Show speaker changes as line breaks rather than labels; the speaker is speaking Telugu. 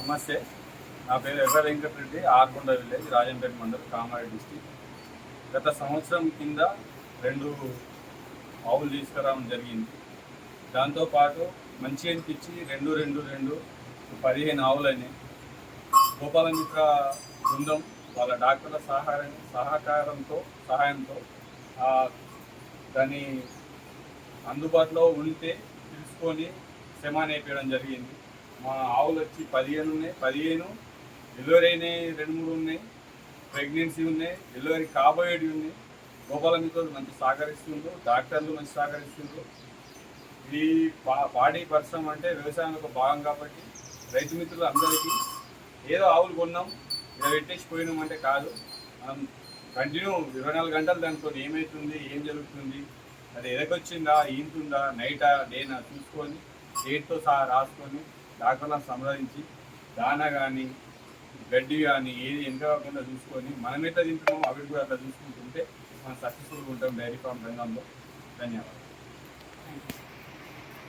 నమస్తే, నా పేరు ఎర్ర వెంకటరెడ్డి, ఆర్కొండ విలేజ్, రాజంపేట మండలం, కామారెడ్డి డిస్టిక్. గత సంవత్సరం కింద 2 ఆవులు తీసుకురావడం జరిగింది. దాంతోపాటు మంచి అనిపించి 15 ఆవులని గోపాలమిత్ర బృందం వాళ్ళ డాక్టర్ల సహాయంతో దాన్ని అందుబాటులో ఉంటే తెలుసుకొని సెమాన్ వేయడం జరిగింది. మా ఆవులు వచ్చి 15 ఉన్నాయి. 15 డెలివరీ అయినాయి, 2-3 ఉన్నాయి, ప్రెగ్నెన్సీ ఉన్నాయి, డెలివరీ కాబోయేవి ఉన్నాయి. గోపాలమిత్రులు మంచి సహకరిస్తుండ్రు, డాక్టర్లు మంచి సహకరిస్తుండ్రు. ఈ పాడి పరిశ్రమ అంటే వ్యవసాయంలో ఒక భాగం కాబట్టి రైతు మిత్రులు అందరికీ ఏదో ఆవులు కొన్నాం ఇలా పెట్టేసి పోయినాం అంటే కాదు. మనం కంటిన్యూ 24 గంటలు దాంతో ఏమవుతుంది, ఏం జరుగుతుంది, అది ఎదకొచ్చిందా, ఈంతుందా, నైటా, డేనా చూసుకొని డేట్తో సహా రాసుకొని డాక్టర్లను సంప్రదించి దానా కానీ గడ్డి కానీ ఏది ఎంత కాకుండా చూసుకొని మనం ఎట్లా తింటున్నామో అవి కూడా అట్లా చూసుకుంటుంటే మనం సక్సెస్ఫుల్గా ఉంటాం డైరీ ఫార్మ్ రంగంలో. ధన్యవాదాలు.